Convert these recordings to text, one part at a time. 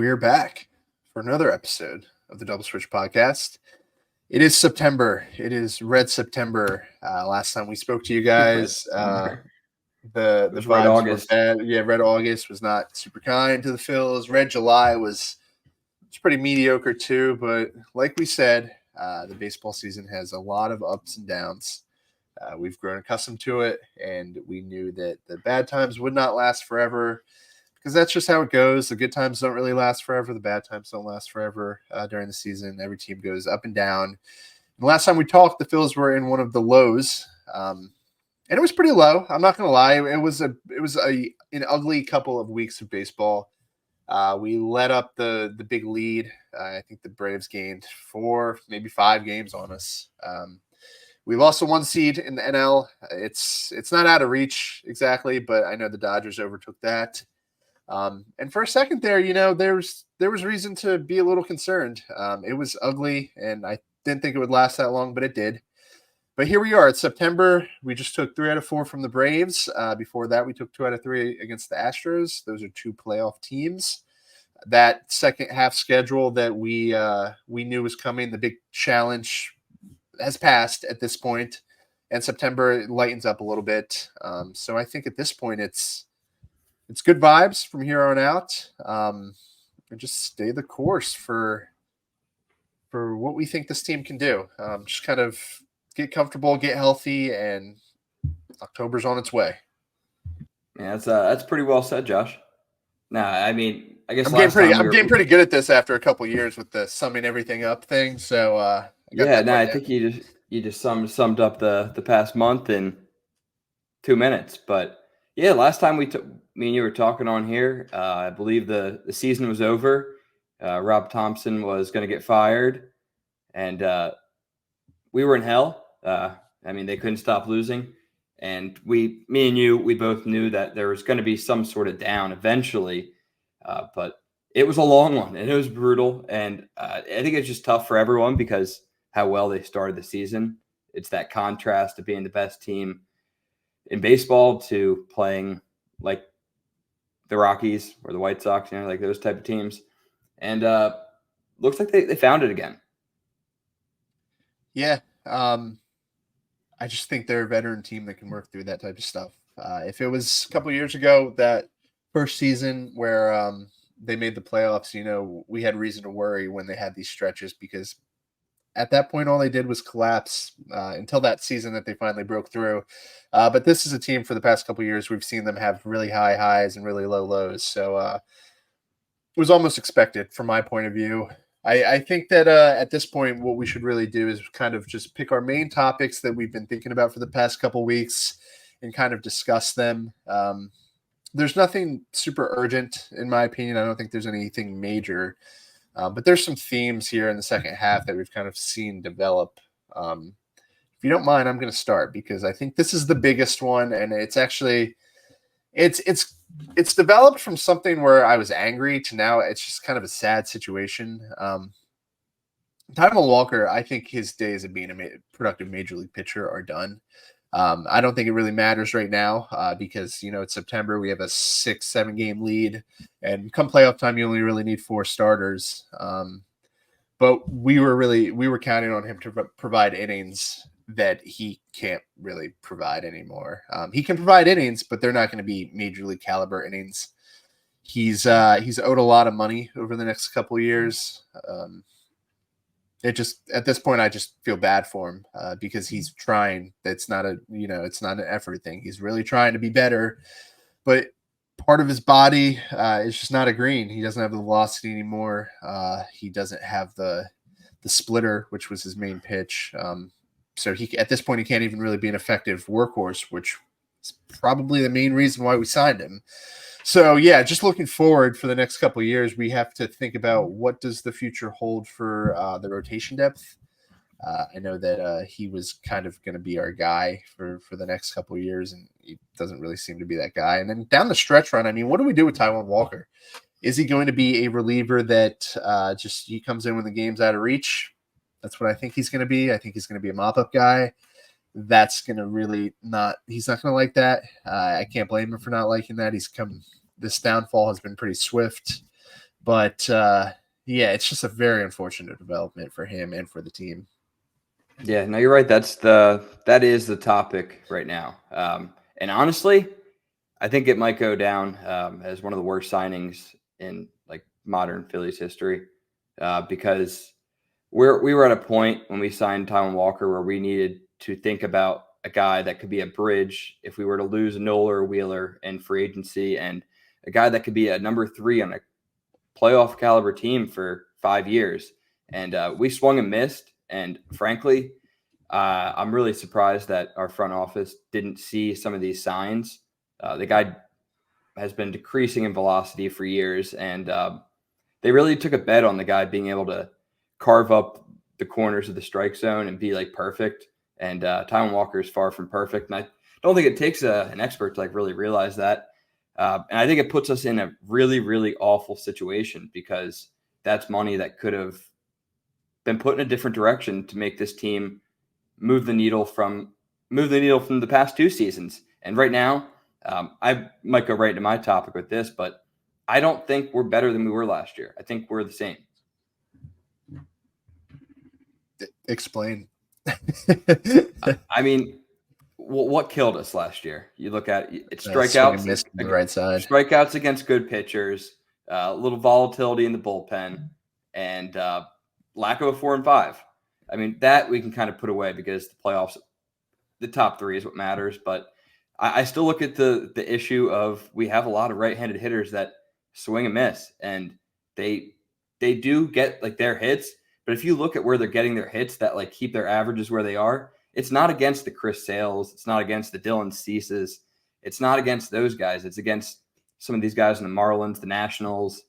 we're back for another episode of the Double Switch podcast. It is September. It is Red September. Last time we spoke to you guys, the It was Red vibes were August. bad. Yeah, Red August was not super kind to the Phils. Red July was pretty mediocre too. But like we said, the baseball season has a lot of ups and downs. We've grown accustomed to it, and we knew that the bad times would not last forever because that's just how it goes. The good times don't really last forever. The bad times don't last forever during the season. Every team goes up and down. And last time we talked, the Phils were in one of the lows, and it was pretty low. I'm not going to lie. It was an ugly couple of weeks of baseball. We let up the big lead. I think the Braves gained 4, maybe 5 games on us. We lost the 1 seed in the NL. It's not out of reach exactly, but I know the Dodgers overtook that. And for a second there, there was reason to be a little concerned. It was ugly, and I didn't think it would last that long, but it did. But here we are. It's September. We just took 3 out of 4 from the Braves. Before that, we took 2 out of 3 against the Astros. Those are 2 playoff teams. That second half schedule that we knew was coming, the big challenge, has passed at this point, and September lightens up a little bit. So I think at this point it's good vibes from here on out, and just stay the course for what we think this team can do. Just kind of get comfortable, get healthy, and October's on its way. Yeah, that's pretty well said, Josh. Nah, I mean, I guess I'm getting pretty good at this after a couple years with the summing everything up thing. So I think you just summed up the past month in 2 minutes. But yeah, last time me and you were talking on here, I believe the season was over. Rob Thompson was going to get fired, and we were in hell. I mean, they couldn't stop losing, and me and you, we both knew that there was going to be some sort of down eventually, but it was a long one and it was brutal. And I think it's just tough for everyone because how well they started the season. It's that contrast of being the best team in baseball to playing like the Rockies or the White Sox, like those type of teams. And looks like they found it again. Yeah. I just think they're a veteran team that can work through that type of stuff. If it was a couple of years ago, that first season where they made the playoffs, we had reason to worry when they had these stretches because at that point, all they did was collapse until that season that they finally broke through. But this is a team for the past couple of years. We've seen them have really high highs and really low lows. So it was almost expected from my point of view. I think that at this point, what we should really do is kind of just pick our main topics that we've been thinking about for the past couple of weeks and kind of discuss them. There's nothing super urgent, in my opinion. I don't think there's anything major. But there's some themes here in the second half that we've kind of seen develop. If you don't mind, I'm going to start because I think this is the biggest one, and it's actually it's developed from something where I was angry to now it's just kind of a sad situation. Taijuan Walker, I think his days of being a productive major league pitcher are done. I don't think it really matters right now because, it's September. We have a 6-7 game lead. And come playoff time, you only really need 4 starters. But we were counting on him to provide innings that he can't really provide anymore. He can provide innings, but they're not going to be major league caliber innings. He's owed a lot of money over the next couple of years. It just at this point I just feel bad for him because he's trying. It's not it's not an effort thing. He's really trying to be better, but part of his body is just not agreeing. He doesn't have the velocity anymore. He doesn't have the splitter, which was his main pitch. So he at this point he can't even really be an effective workhorse, which is probably the main reason why we signed him. So, yeah, just looking forward for the next couple of years, we have to think about what does the future hold for the rotation depth. I know that he was kind of going to be our guy for the next couple of years, and he doesn't really seem to be that guy. And then down the stretch run, I mean, what do we do with Taijuan Walker? Is he going to be a reliever that just he comes in when the game's out of reach? That's what I think he's going to be. I think he's going to be a mop-up guy. That's going to really he's not going to like that. I can't blame him for not liking that. This downfall has been pretty swift. But yeah, it's just a very unfortunate development for him and for the team. Yeah, no, you're right. That is the topic right now. And honestly, I think it might go down as one of the worst signings in like modern Phillies history because we were at a point when we signed Taijuan Walker where we needed to think about a guy that could be a bridge if we were to lose Nola or Wheeler in free agency, and a guy that could be a number 3 on a playoff caliber team for 5 years. And we swung and missed. And frankly, I'm really surprised that our front office didn't see some of these signs. The guy has been decreasing in velocity for years, and they really took a bet on the guy being able to carve up the corners of the strike zone and be like perfect. And Taijuan Walker is far from perfect, and I don't think it takes an expert to like really realize that. And I think it puts us in a really, really awful situation because that's money that could have been put in a different direction to make this team move the needle from the past 2 seasons. And right now, I might go right into my topic with this, but I don't think we're better than we were last year. I think we're the same. Explain. I mean, what killed us last year? You look at it's strikeouts, the right side, strikeouts against good pitchers, a little volatility in the bullpen, and lack of a 4 and 5. I mean, that we can kind of put away because the playoffs, the top 3 is what matters. But I still look at the issue of we have a lot of right-handed hitters that swing and miss, and they do get like their hits. But if you look at where they're getting their hits that like keep their averages where they are, it's not against the Chris Sales. It's not against the Dylan Ceases. It's not against those guys. It's against some of these guys in the Marlins, the Nationals.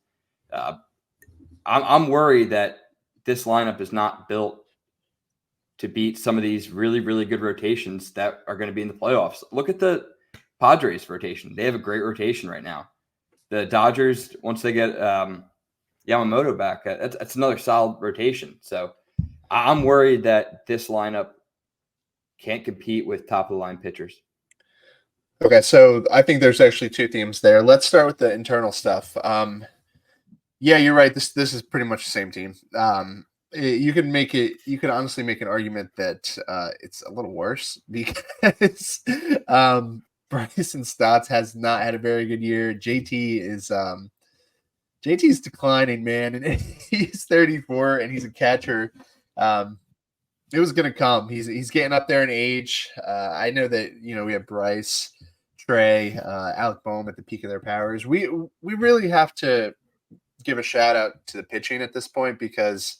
I'm worried that this lineup is not built to beat some of these really, really good rotations that are going to be in the playoffs. Look at the Padres rotation. They have a great rotation right now. The Dodgers, once they get Yamamoto back, that's another solid rotation. So I'm worried that this lineup can't compete with top-of-the-line pitchers. Okay, so I think there's actually 2 themes there. Let's start with the internal stuff. Yeah, you're right. This is pretty much the same team. You could honestly make an argument that it's a little worse because Bryson Stott has not had a very good year. JT's declining, man, and he's 34 and he's a catcher. It was going to come. He's getting up there in age. I know that we have Bryce, Trey, Alec Boehm at the peak of their powers. We really have to give a shout out to the pitching at this point because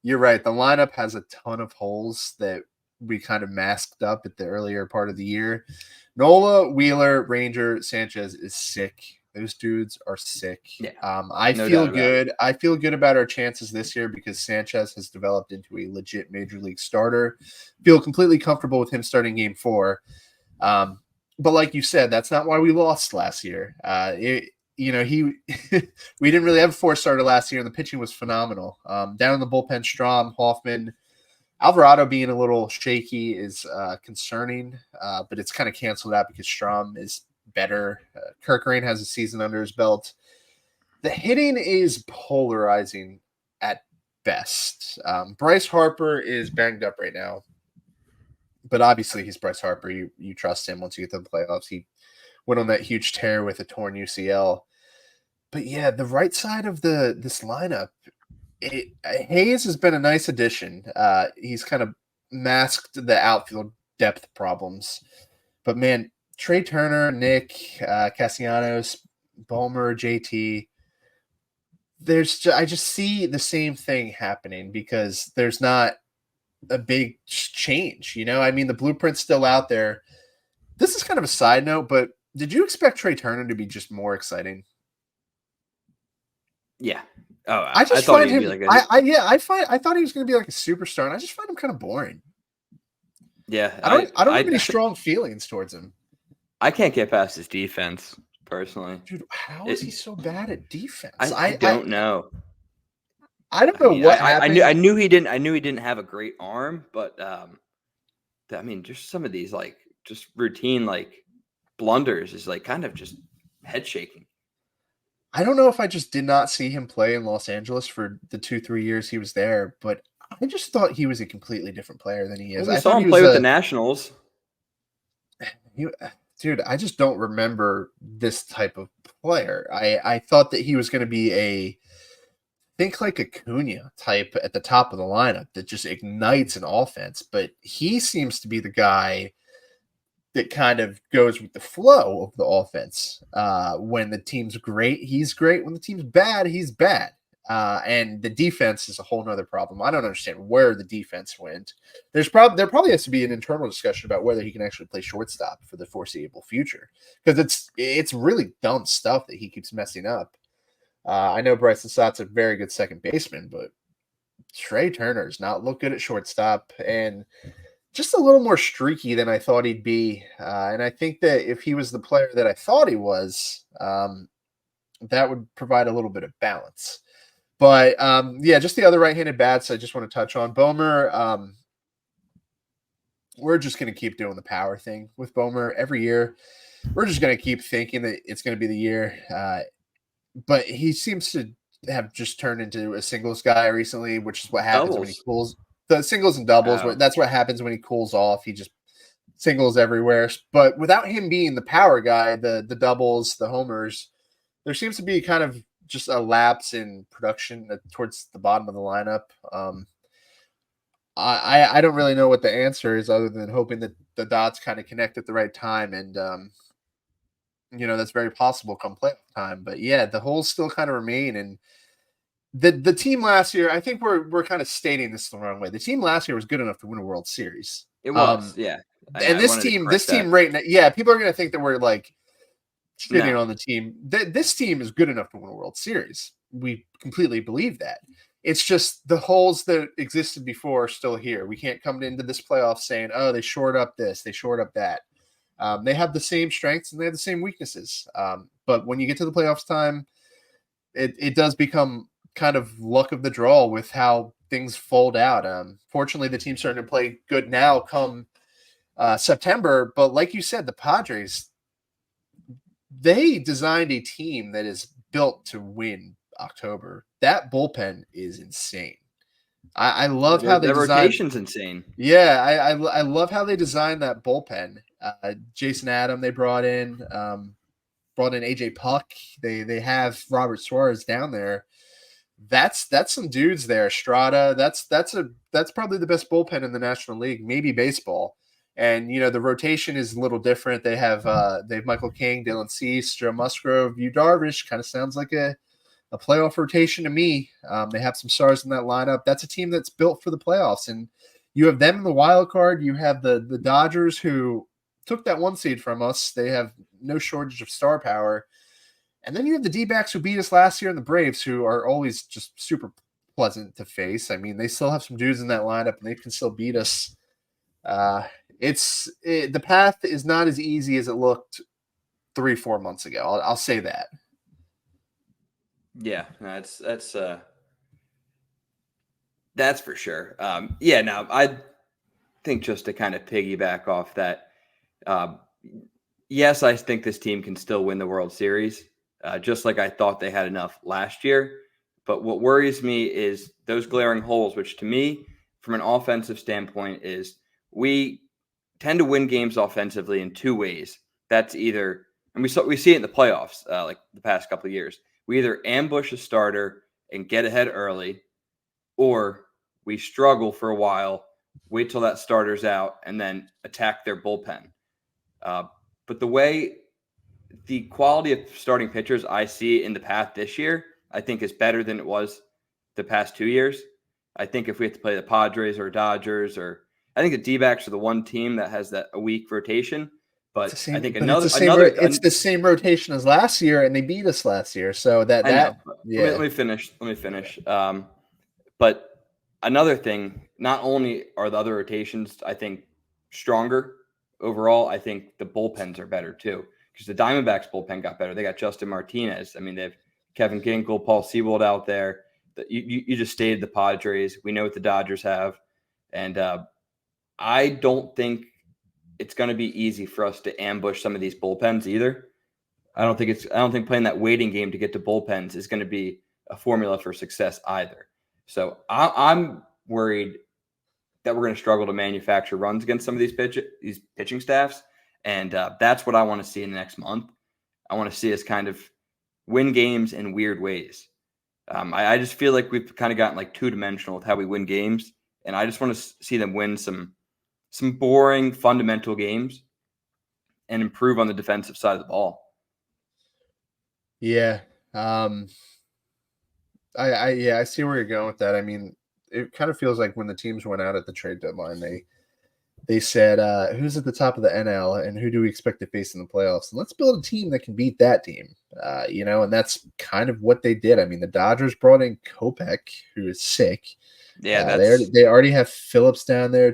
you're right. The lineup has a ton of holes that we kind of masked up at the earlier part of the year. Nola, Wheeler, Ranger, Sanchez is sick. Those dudes are sick. Yeah, I feel good. I feel good about our chances this year because Sanchez has developed into a legit major league starter. Feel completely comfortable with him starting game 4. But like you said, that's not why we lost last year. We didn't really have a 4-starter last year, and the pitching was phenomenal. Down in the bullpen, Strom, Hoffman, Alvarado being a little shaky is concerning, but it's kind of canceled out because Strom is better. Kerkering has a season under his belt. The hitting is polarizing at best. Bryce Harper is banged up right now, but obviously he's Bryce Harper. You trust him once you get to the playoffs. He went on that huge tear with a torn UCL. But yeah, the right side of this lineup, Hayes has been a nice addition. He's kind of masked the outfield depth problems. But man, Trey Turner, Nick, Castellanos, Bomer, JT, I just see the same thing happening because there's not a big change. I mean, the blueprint's still out there. This is kind of a side note, but did you expect Trey Turner to be just more exciting? Yeah. Oh, I thought he was going to be like a superstar, and I just find him kind of boring. Yeah, I don't have any strong feelings towards him. I can't get past his defense personally. Dude, how is he so bad at defense? I don't know. I don't know what happened. I knew he didn't have a great arm, but I mean, just some of these like just routine like blunders is like kind of just head shaking. I don't know if I just did not see him play in Los Angeles for the 2-3 years he was there, but I just thought he was a completely different player than he Well, is. we I saw thought him he play was with the Nationals. he, dude, I just don't remember this type of player. I thought that he was going to be think like Acuna type at the top of the lineup that just ignites an offense, but he seems to be the guy that kind of goes with the flow of the offense. When the team's great, he's great. When the team's bad, he's bad. And the defense is a whole nother problem. I don't understand where the defense went. There probably has to be an internal discussion about whether he can actually play shortstop for the foreseeable future, because it's really dumb stuff that he keeps messing up. I know Bryson Stott's a very good second baseman, but Trey Turner's not look good at shortstop, and just a little more streaky than I thought he'd be. And I think that if he was the player that I thought he was, that would provide a little bit of balance. But yeah, just the other right-handed bats I just want to touch on. Bomer, we're just going to keep doing the power thing with Bomer every year. We're just going to keep thinking that it's going to be the year. But he seems to have just turned into a singles guy recently, which is what happens when he Doubles. cools. The singles and doubles, Oh. that's what happens when he cools off. He just singles everywhere. But without him being the power guy, the doubles, the homers, there seems to be kind of just a lapse in production towards the bottom of the lineup. I don't really know what the answer is other than hoping that the dots kind of connect at the right time, and that's very possible come playoff time. But yeah, the holes still kind of remain, and the team last year, I think we're kind of stating this the wrong way. The team last year was good enough to win a World Series. It was, yeah. And I wanted to correct this that. team right now, yeah, people are going to think that we're like shitting No. on the team. This team is good enough to win a World Series. We completely believe that. It's just the holes that existed before are still here. We can't come into this playoff saying, "Oh, they shored up this, they shored up that." They have the same strengths and they have the same weaknesses. But when you get to the playoffs time, it does become kind of luck of the draw with how things fold out. Fortunately, the team's starting to play good now come September. But like you said, the Padres, they designed a team that is built to win October. That bullpen is insane. I love how they Their designed. rotation's insane. Yeah, I love how they designed that bullpen. Jason Adam they brought in AJ Puck. They have Robert Suarez down there. That's some dudes there. Strada. That's probably the best bullpen in the National League, maybe baseball. And the rotation is a little different. They have Michael King, Dylan Cease, Joe Musgrove, Yu Darvish. Kind of sounds like a playoff rotation to me. They have some stars in that lineup. That's a team that's built for the playoffs. And you have them in the wild card. You have the Dodgers, who took that 1 seed from us. They have no shortage of star power. And then you have the D-backs who beat us last year and the Braves, who are always just super pleasant to face. I mean, they still have some dudes in that lineup, and they can still beat us. The path is not as easy as it looked 3-4 months ago. I'll say that. Yeah, that's for sure. Yeah, now I think just to kind of piggyback off that, yes, I think this team can still win the World Series, just like I thought they had enough last year. But what worries me is those glaring holes, which to me, from an offensive standpoint, is we tend to win games offensively in two ways. That's either, and we see it in the playoffs, like the past couple of years. We either ambush a starter and get ahead early, or we struggle for a while, wait till that starter's out, and then attack their bullpen. But the quality of starting pitchers I see in the path this year, I think is better than it was the past 2 years. I think if we have to play the Padres or Dodgers, or I think the D-backs are the one team that has a weak rotation. But I think it's the same rotation as last year, and they beat us last year. So I know. yeah. Let me finish. But another thing, not only are the other rotations, I think, stronger overall, I think the bullpens are better too. Because the Diamondbacks bullpen got better. They got Justin Martinez. I mean, they have Kevin Ginkel, Paul Sewald out there. You just stated the Padres. We know what the Dodgers have. And I don't think it's going to be easy for us to ambush some of these bullpens either. I don't think playing that waiting game to get to bullpens is going to be a formula for success either. So I'm worried that we're going to struggle to manufacture runs against some of these pitching staffs, and that's what I want to see in the next month. I want to see us kind of win games in weird ways. I just feel like we've kind of gotten like two-dimensional with how we win games, and I just want to see them win some boring fundamental games and improve on the defensive side of the ball. Yeah. I see where you're going with that. I mean, it kind of feels like when the teams went out at the trade deadline, they said, who's at the top of the NL and who do we expect to face in the playoffs? And let's build a team that can beat that team. And that's kind of what they did. I mean, the Dodgers brought in Kopech, who is sick. Yeah, they already have Phillips down there,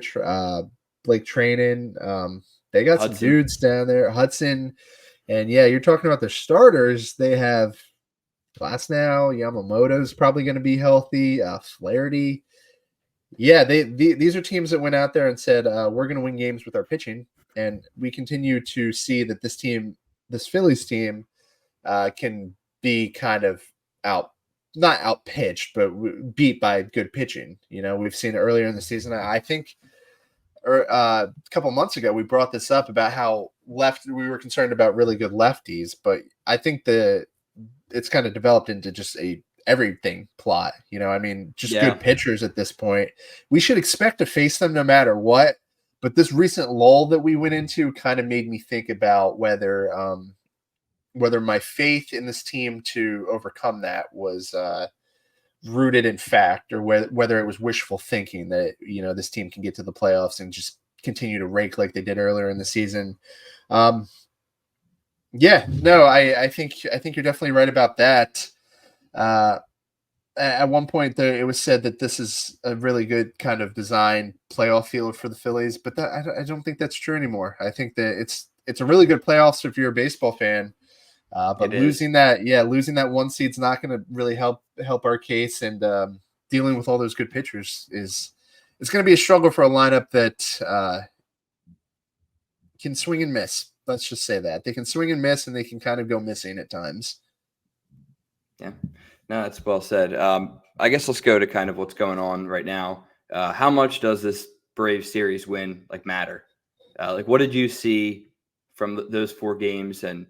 Blake Trainin. They got Hudson. some dudes down there, Hudson. And yeah, you're talking about their starters. They have Glasnow, Yamamoto's probably going to be healthy. Flaherty. Yeah, these are teams that went out there and said, we're going to win games with our pitching. And we continue to see that this Phillies team, can be kind of not out pitched, but beat by good pitching. We've seen it earlier in the season. I think a couple months ago, we brought this up about how we were concerned about really good lefties, but I think it's kind of developed into just a everything plot. Just good pitchers at this point. We should expect to face them no matter what. But this recent lull that we went into kind of made me think about whether my faith in this team to overcome that was rooted in fact, or whether it was wishful thinking that this team can get to the playoffs and just continue to rake like they did earlier in the season. I think you're definitely right about that. At one point, it was said that this is a really good kind of design playoff field for the Phillies, but I don't think that's true anymore. I think that it's a really good playoffs if you're a baseball fan. But losing that one seed's not going to really help our case, and dealing with all those good pitchers it's going to be a struggle for a lineup that can swing and miss. Let's just say that they can swing and miss, and they can kind of go missing at times. Yeah, no, that's well said. I guess let's go to kind of what's going on right now. How much does this Braves series win matter? What did you see from those 4 games, and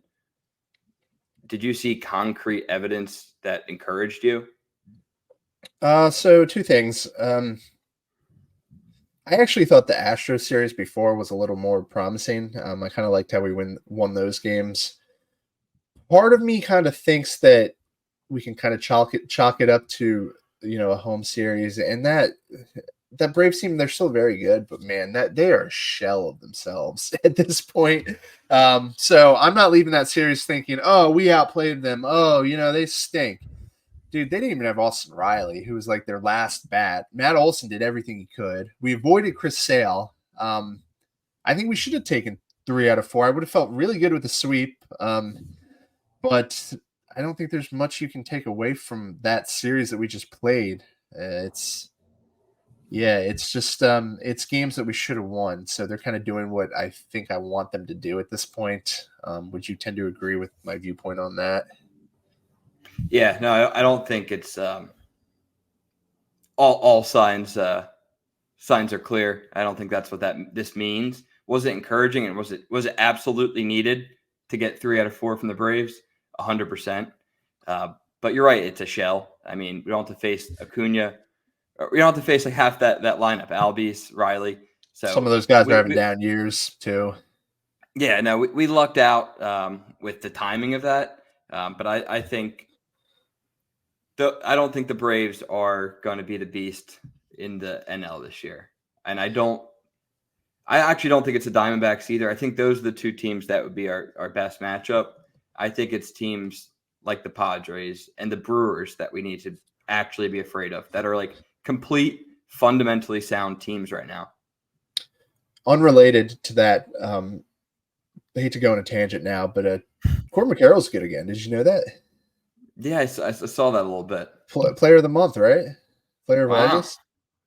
did you see concrete evidence that encouraged you? So 2 things. I actually thought the Astros series before was a little more promising. I kind of liked how we won those games. Part of me kind of thinks that we can kind of chalk it up to a home series, and that Braves team, they're still very good, but man, that they are a shell of themselves at this point. So I'm not leaving that series thinking, oh, we outplayed them. Oh, they stink. Dude, they didn't even have Austin Riley, who was like their last bat. Matt Olson did everything he could. We avoided Chris Sale. I think we should have taken 3 out of 4. I would have felt really good with the sweep. But I don't think there's much you can take away from that series that we just played. It's just it's games that we should have won. So they're kind of doing what I think I want them to do at this point. Would you tend to agree with my viewpoint on that? Yeah, no, I don't think it's all signs are clear. I don't think that's what this means. Was it encouraging, and was it absolutely needed to get 3 out of 4 from the Braves? 100%. But you're right, it's a shell. I mean, we don't have to face Acuna. We don't have to face half that lineup, Albies, Riley. So some of those guys are having down years too. Yeah, no, we lucked out with the timing of that. But I think I don't think the Braves are going to be the beast in the NL this year. And I actually don't think it's the Diamondbacks either. I think those are the 2 teams that would be our best matchup. I think it's teams like the Padres and the Brewers that we need to actually be afraid of, that are complete, fundamentally sound teams right now. Unrelated to that, I hate to go on a tangent now, but Corbin Carroll's good again. Did you know that? Yeah, I saw that a little bit. Player of the month, right? Player of Wow. August.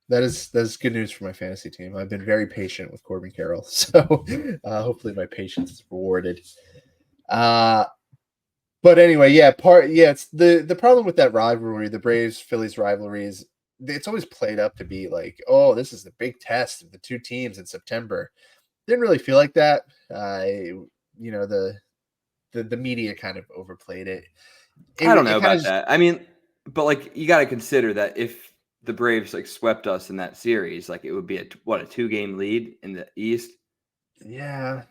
That is good news for my fantasy team. I've been very patient with Corbin Carroll, so hopefully my patience is rewarded. But anyway, it's the problem with that rivalry, the Braves Phillies rivalry, is it's always played up to be like, oh, this is the big test of the two teams in September. Didn't really feel like that. The media kind of overplayed it. I don't know It kind about of that. I mean, but like you got to consider that if the Braves like swept us in that series, like it would be a 2-game lead in the East. Yeah.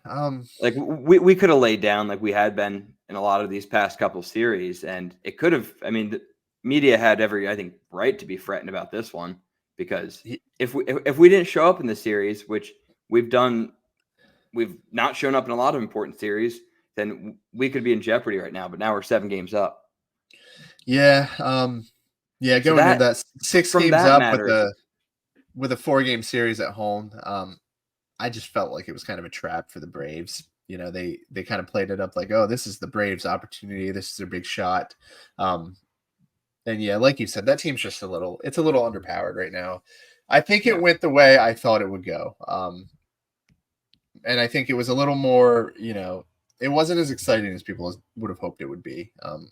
Like we could have laid down like we had been in a lot of these past couple series, and it could have. I mean, the media had every, I think, right to be fretting about this one because if we didn't show up in the series, which we've done, we've not shown up in a lot of important series, then we could be in jeopardy right now. But now we're 7 games up. Yeah. Yeah. So Going into that 6 from games that up matter, with a 4-game series at home, I just felt like it was kind of a trap for the Braves. They kind of played it up like, oh, this is the Braves' opportunity. This is their big shot. And yeah, like you said, that team's just it's a little underpowered right now. I think it went the way I thought it would go. And I think it was a little more, it wasn't as exciting as people would have hoped it would be.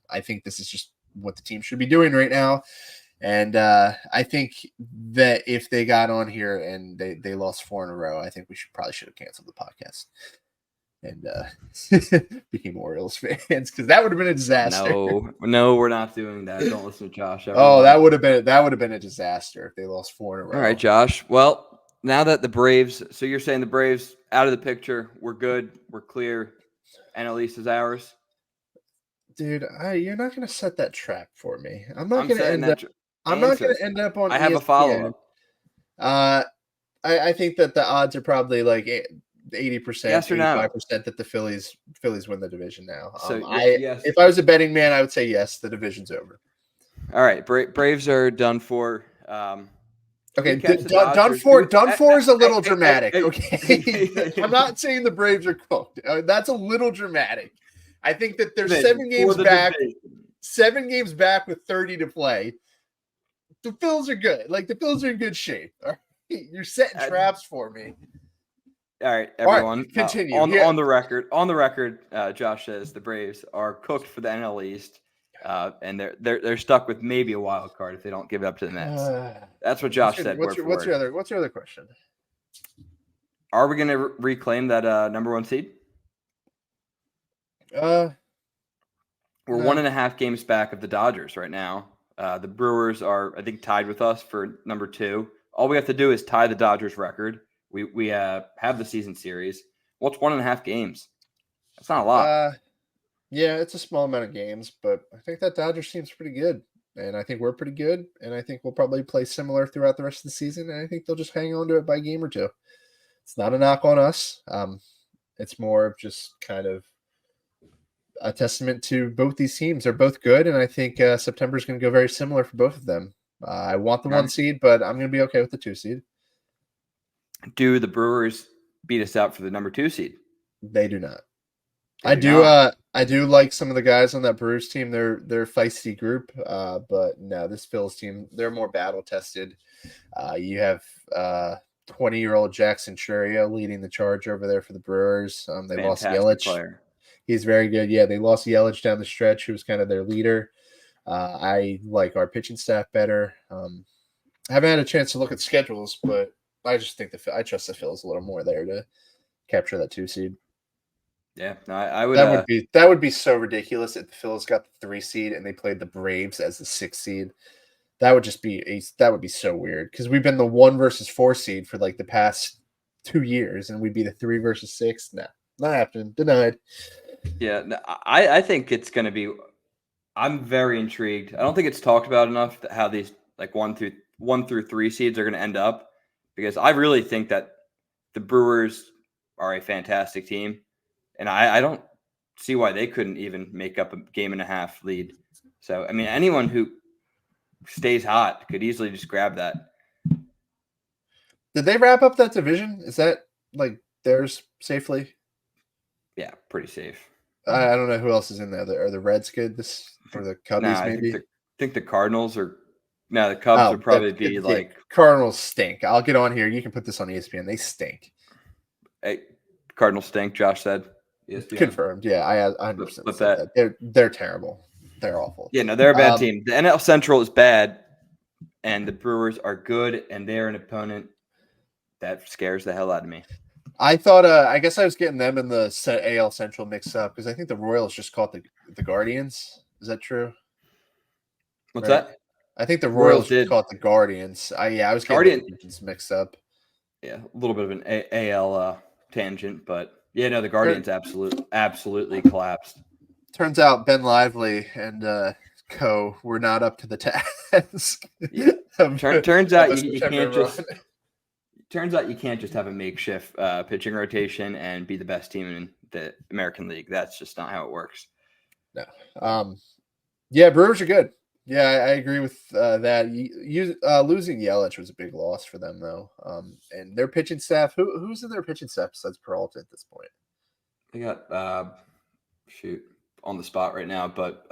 I think this is just what the team should be doing right now. And I think that if they got on here and they lost 4 in a row, I think we should have canceled the podcast and became Orioles fans, because that would have been a disaster. No, we're not doing that. Don't listen to Josh. Everyone. Oh, that would have been a disaster if they lost 4 in a row. All right, Josh. Well, now that the Braves, so you're saying the Braves out of the picture, we're good, we're clear, NL East is ours. Dude, you're not going to set that trap for me. I'm not going to end up. I'm not going to end up on. I have ESPN. A follow up. I think that the odds are probably like 80%, yes or 85% that the Phillies win the division now. So yes. If I was a betting man, I would say yes, the division's over. All right, Braves are done for. Okay, done for is a little dramatic. Okay, I'm not saying the Braves are cooked. That's a little dramatic. I think that they're 7 games back. 7 games back with 30 to play. The Phils are good. Like, the Phils are in good shape. All right? You're setting traps for me. All right, everyone. All right, continue. On the record, Josh says the Braves are cooked for the NL East, and they're stuck with maybe a wild card if they don't give it up to the Mets. That's what Josh said. What's your other question? Are we going to reclaim that number 1 seed? We're 1.5 games back of the Dodgers right now. The Brewers are, I think, tied with us for number 2. All we have to do is tie the Dodgers record. We have the season series. What's 1.5 games? That's not a lot. Yeah, it's a small amount of games, but I think that Dodgers team's pretty good. And I think we're pretty good. And I think we'll probably play similar throughout the rest of the season. And I think they'll just hang on to it by a game or 2. It's not a knock on us. It's more of just kind of a testament to both these teams. They're both good, and I think September is going to go very similar for both of them. I want the 1 seed, but I'm going to be okay with the 2 seed. Do the Brewers beat us out for the number 2 seed? They do not. I do like some of the guys on that Brewers team. They're a feisty group, but no, this Phillies team, they're more battle tested. You have 20-year-old Jackson Churio leading the charge over there for the Brewers. They lost Yelich. Player. He's very good. Yeah, they lost Yelich down the stretch, who was kind of their leader. I like our pitching staff better. I haven't had a chance to look at schedules, but I just think I trust the Phils a little more there to capture that 2 seed. Yeah, no, I would. That would be so ridiculous if the Phils got the 3 seed and they played the Braves as the 6 seed. That would be so weird, because we've been the 1 versus 4 seed for like the past 2 years, and we'd be the 3 versus 6. No, not happening. Denied. Yeah, I think it's going to be. I'm very intrigued. I don't think it's talked about enough how these like 1 through 3 seeds are going to end up, because I really think that the Brewers are a fantastic team, and I don't see why they couldn't even make up a 1.5 game lead. So I mean, anyone who stays hot could easily just grab that. Did they wrap up that division? Is that like theirs safely? Yeah, pretty safe. I don't know who else is in there. Are the Reds good? Or the Cubbies maybe? I think the Cardinals are. No, the Cubs would probably be like. Cardinals stink. I'll get on here. You can put this on ESPN. They stink. Hey, Cardinals stink. Josh said. ESPN. Confirmed. Yeah, I 100% But said that. They're terrible. They're awful. Yeah, no, they're a bad team. The NL Central is bad, and the Brewers are good, and they're an opponent that scares the hell out of me. I thought. I guess I was getting them in the AL Central mixed up because I think the Royals just caught the Guardians. Is that true? What's that? I think the Royals did caught the Guardians. I was getting the divisions mixed up. Yeah, a little bit of an AL tangent, but yeah, no, the Guardians absolutely collapsed. Turns out Ben Lively and co were not up to the task. Yeah. Turns out you can't just. Turns out you can't just have a makeshift pitching rotation and be the best team in the American League. That's just not how it works. No. Yeah, Brewers are good. Yeah, I agree with that. Losing Yelich was a big loss for them, though. And their pitching staff, who's in their pitching staff besides Peralta at this point? They got on the spot right now, but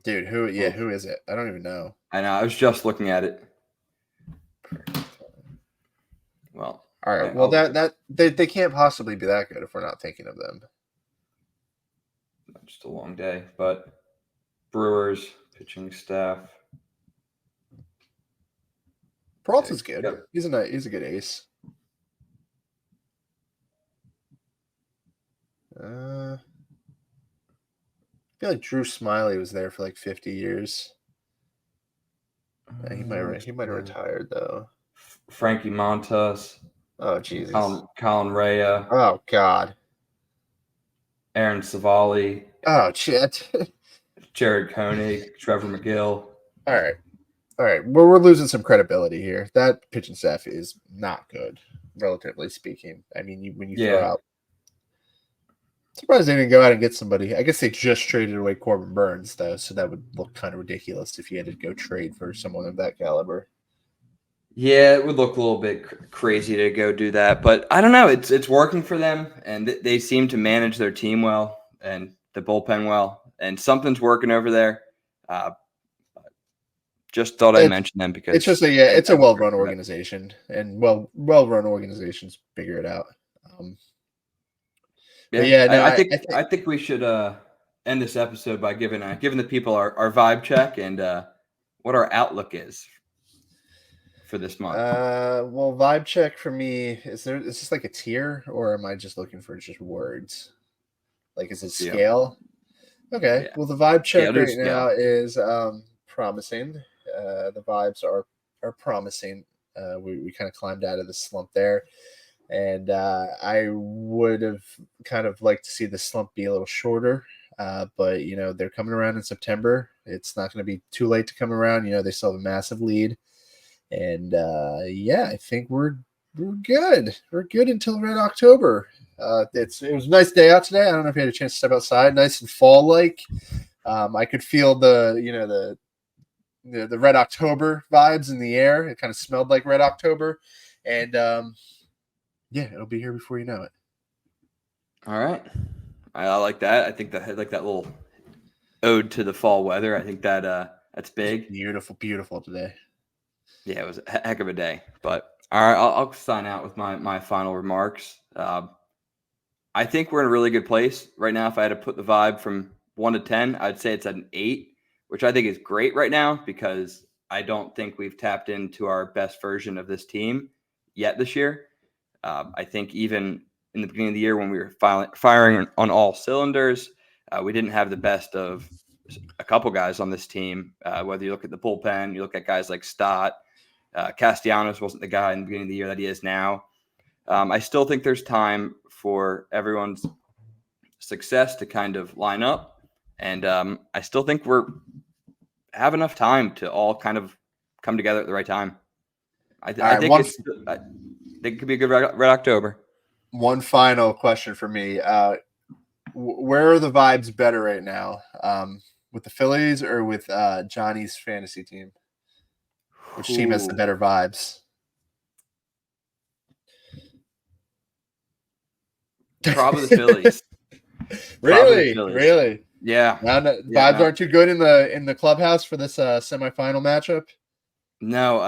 dude, who is it? I don't even know. I know. I was just looking at it. Well, all right. Well, they can't possibly be that good if we're not thinking of them. Just a long day, but Brewers pitching staff. Peralta's good. Yep. He's a good ace. I feel like Drew Smiley was there for like 50 years. He might have retired though. Frankie Montas. Oh Jesus. Colin Rea. Oh God. Aaron Savali. Oh shit. Jared Koenig, Trevor McGill. All right. We're losing some credibility here. That pitching staff is not good, relatively speaking. I mean, when you throw out. Surprised they didn't go out and get somebody. I guess they just traded away Corbin Burns, though, so that would look kind of ridiculous if you had to go trade for someone of that caliber. Yeah, it would look a little bit crazy to go do that, but I don't know. It's working for them, and they seem to manage their team well and the bullpen well, and something's working over there. Just thought I'd mention them because it's just it's a well-run organization, and well-run organizations figure it out. I think we should end this episode by giving the people our vibe check and what our outlook is for this month. Well, vibe check for me is this like a tier, or am I just looking for just words? Like, is it scale? Okay. Yeah. Well, the vibe check right now is promising. The vibes are promising. We kind of climbed out of the slump there. And I would have kind of liked to see the slump be a little shorter. But, they're coming around in September. It's not going to be too late to come around. They still have a massive lead. And, I think we're good. We're good until Red October. It was a nice day out today. I don't know if you had a chance to step outside. Nice and fall-like. I could feel the Red October vibes in the air. It kind of smelled like Red October. And, it'll be here before you know it. All right. I like that. I think that little ode to the fall weather. I think that's big. Beautiful, beautiful today. Yeah, it was a heck of a day. But all right, I'll sign out with my final remarks. I think we're in a really good place right now. If I had to put the vibe from 1 to 10, I'd say it's at an 8, which I think is great right now because I don't think we've tapped into our best version of this team yet this year. I think even in the beginning of the year when we were firing on all cylinders, we didn't have the best of a couple guys on this team. Whether you look at the bullpen, you look at guys like Stott, Castellanos wasn't the guy in the beginning of the year that he is now. I still think there's time for everyone's success to kind of line up. And I still think we have enough time to all kind of come together at the right time. I think it could be a good Red October. One final question for me. Where are the vibes better right now? With the Phillies or with Johnny's fantasy team? Which team has the better vibes? Probably the Phillies. Really? Yeah. Vibes aren't too good in the clubhouse for this semifinal matchup? No.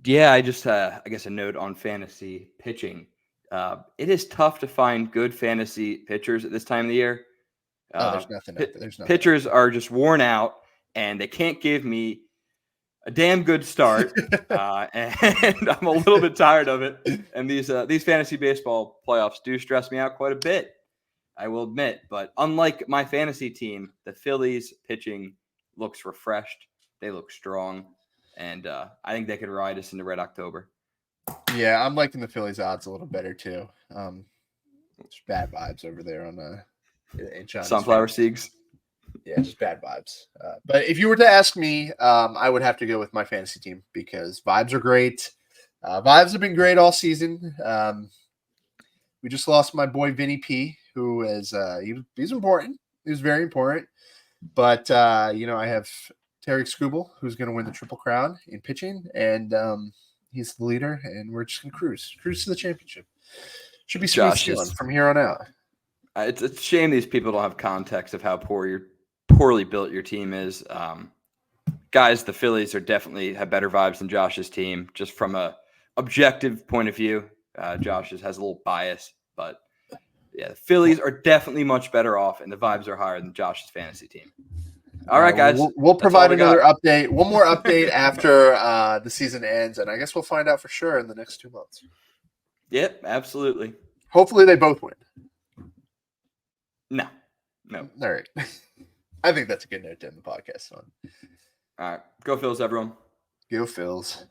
I just I guess a note on fantasy pitching. It is tough to find good fantasy pitchers at this time of the year. There's nothing. There's nothing. Pitchers are just worn out, and they can't give me a damn good start. And I'm a little bit tired of it. And these fantasy baseball playoffs do stress me out quite a bit, I will admit. But unlike my fantasy team, the Phillies pitching looks refreshed. They look strong. And I think they could ride us into Red October. Yeah, I'm liking the Phillies odds a little better too. It's bad vibes over there on in Johnny's Sunflower fantasy. Seeds. Yeah, just bad vibes. But if you were to ask me, I would have to go with my fantasy team because vibes are great. Vibes have been great all season. We just lost my boy Vinny P, who is he's important. He was very important. But I have Tarek Skubal, who's going to win the Triple Crown in pitching, and he's the leader. And we're just going to cruise to the championship. Should be smooth sailing from here on out. It's a shame these people don't have context of how poorly built your team is. Guys, the Phillies definitely have better vibes than Josh's team, just from a objective point of view. Josh's has a little bias, but yeah, the Phillies are definitely much better off, and the vibes are higher than Josh's fantasy team. All right, guys. We'll provide another update, one more update after the season ends, and I guess we'll find out for sure in the next 2 months. Yep, absolutely. Hopefully they both win. No. All right. I think that's a good note to end the podcast on. All right. Go Phils, everyone. Go Phils.